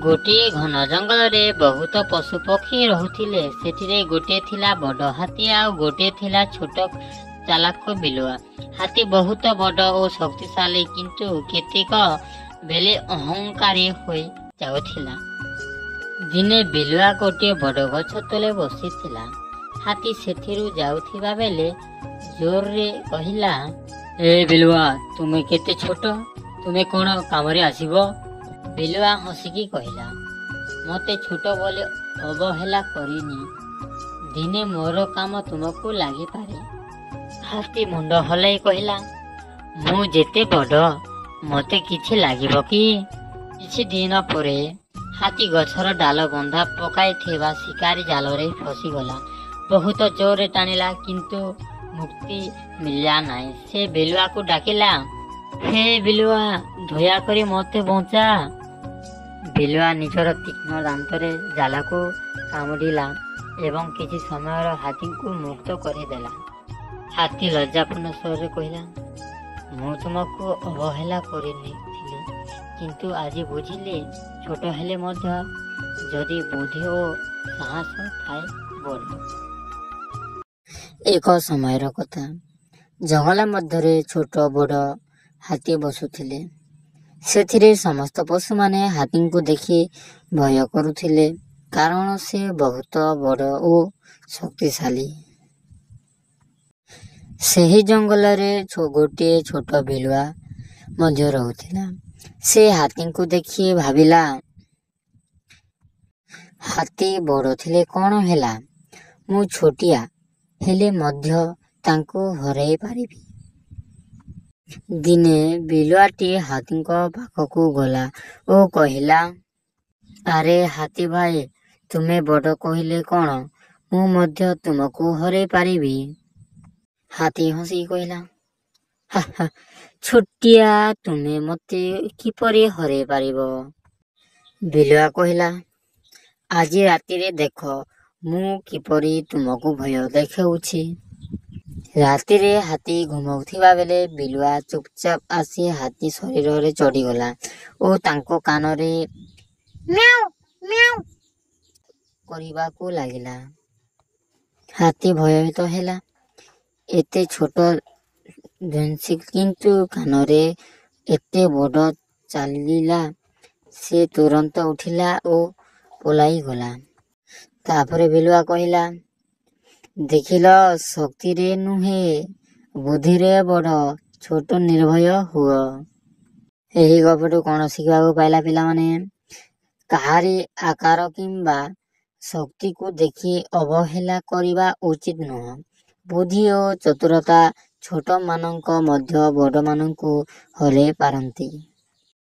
ଗୋଟିଏ ଘନ ଜଙ୍ଗଲରେ ବହୁତ ପଶୁ ପକ୍ଷୀ ରହୁଥିଲେ। ସେଥିରେ ଗୋଟିଏ ଥିଲା ବଡ଼ ହାତୀ ଆଉ ଗୋଟିଏ ଥିଲା ଛୋଟ ଚାଲାକ ବିଲୁଆ। ହାତୀ ବହୁତ ବଡ଼ ଓ ଶକ୍ତିଶାଳୀ, କିନ୍ତୁ କେତେକ ବେଳେ ଅହଙ୍କାରୀ ହୋଇ ଯାଉଥିଲା। ଦିନେ ବିଲୁଆ ଗୋଟିଏ ବଡ଼ ଗଛ ତଳେ ବସିଥିଲା। ହାତୀ ସେଥିରୁ ଯାଉଥିବା ବେଳେ ଜୋରରେ କହିଲା, ଏ ବିଲୁଆ, ତୁମେ କେତେ ଛୋଟ, ତୁମେ କ'ଣ କାମରେ ଆସିବ? ବିଲୁଆ ହସିକି କହିଲା, ମୋତେ ଛୋଟ ବୋଲି ଅବହେଳା କରିନି। ଦିନେ ମୋର କାମ ତୁମକୁ ଲାଗିପାରେ। ହାତୀ ମୁଣ୍ଡ ହଲାଇ କହିଲା, ମୁଁ ଯେତେ ବଡ଼, ମୋତେ କିଛି ଲାଗିବ କି? କିଛି ଦିନ ପରେ ହାତୀ ଗଛର ଡାଳ ବନ୍ଧା ପକାଇଥିବା ଶିକାରୀ ଜାଲରେ ଫସିଗଲା। ବହୁତ ଜୋରରେ ଟାଣିଲା, କିନ୍ତୁ ମୁକ୍ତି ମିଳିଲା ନାହିଁ। ସେ ବିଲୁଆକୁ ଡାକିଲା, ହେ ବିଲୁଆ, ଦୟାକରି ମୋତେ ବଞ୍ଚା। ବିଲୁଆ ନିଜର ତୀକ୍ଷ୍ଣ ଦାନ୍ତରେ ଜାଲକୁ କାମୁଡ଼ିଲା ଏବଂ କିଛି ସମୟର ହାତୀଙ୍କୁ ମୁକ୍ତ କରିଦେଲା। ହାତୀ ଲଜ୍ଜାପୂର୍ଣ୍ଣ ସ୍ୱରରେ କହିଲା, ମୁଁ ତୁମକୁ ଅବହେଳା କରିନେଇଥିଲି, କିନ୍ତୁ ଆଜି ବୁଝିଲି, ଛୋଟ ହେଲେ ମଧ୍ୟ ଯଦି ବୁଦ୍ଧି ଓ ସାହସ ଥାଏ ବଡ଼। ଏକ ସମୟର କଥା। ଜଙ୍ଗଲ ମଧ୍ୟରେ ଛୋଟ ବଡ଼ ହାତୀ ବସୁଥିଲେ। ସେଥିରେ ସମସ୍ତ ପଶୁମାନେ ହାତୀଙ୍କୁ ଦେଖି ଭୟ କରୁଥିଲେ, କାରଣ ସେ ବହୁତ ବଡ଼ ଓ ଶକ୍ତିଶାଳୀ। ସେହି ଜଙ୍ଗଲରେ ଗୋଟିଏ ଛୋଟ ବିଲୁଆ ମଧ୍ୟ ରହୁଥିଲା। ସେ ହାତୀଙ୍କୁ ଦେଖି ଭାବିଲା, ହାତୀ ବଡ଼ ଥିଲେ କ'ଣ ହେଲା, ମୁଁ ଛୋଟିଆ ହେଲେ ମଧ୍ୟ ତାଙ୍କୁ ହରାଇ ପାରିବି। ଦିନେ ବିଲୁଆଟି ହାତୀଙ୍କ ପାଖକୁ ଗଲା ଓ କହିଲା, ଆରେ ହାତୀ ଭାଇ, ତୁମେ ବଡ଼ କହିଲେ କ'ଣ, ମୁଁ ମଧ୍ୟ ତୁମକୁ ହରାଇ ପାରିବି। ହାତୀ ହସି କହିଲା, ହା ହା, ଛୋଟିଆ, ତୁମେ ମୋତେ କିପରି ହରାଇ ପାରିବ? ବିଲୁଆ କହିଲା, ଆଜି ରାତିରେ ଦେଖ ମୁଁ କିପରି ତୁମକୁ ଭୟ ଦେଖାଉଛି। ରାତିରେ ହାତୀ ଘୁମାଉଥିବା ବେଳେ ବିଲୁଆ ଚୁପଚାପ ଆସି ହାତୀ ଶରୀରରେ ଚଢ଼ିଗଲା ଓ ତାଙ୍କ କାନରେ ମ୍ୟାଉ ମ୍ୟାଉ କରିବାକୁ ଲାଗିଲା। ହାତୀ ଭୟଭୀତ ହେଲା। ଏତେ ଛୋଟ ଜିନିଷ କିନ୍ତୁ କାନରେ ଏତେ ବଡ଼ ଚାଲିଲା। ସେ ତୁରନ୍ତ ଉଠିଲା ଓ ପଳାଇଗଲା। ତାପରେ ବିଲୁଆ କହିଲା, ଦେଖିଲ, ଶକ୍ତିରେ ନୁହେଁ, ବୁଦ୍ଧିରେ ବଡ଼, ଛୋଟ ନିର୍ଭୟ ହୁଅ। ଏହି ଗପଠୁ କ'ଣ ଶିଖିବାକୁ ପାଇଲା ପିଲାମାନେ? କାହାରି ଆକାର କିମ୍ବା ଶକ୍ତିକୁ ଦେଖି ଅବହେଳା କରିବା ଉଚିତ ନୁହଁ। ବୁଦ୍ଧି ଓ ଚତୁରତା ଛୋଟମାନଙ୍କ ମଧ୍ୟ ବଡ଼ମାନଙ୍କୁ ହରାଇ ପାରନ୍ତି।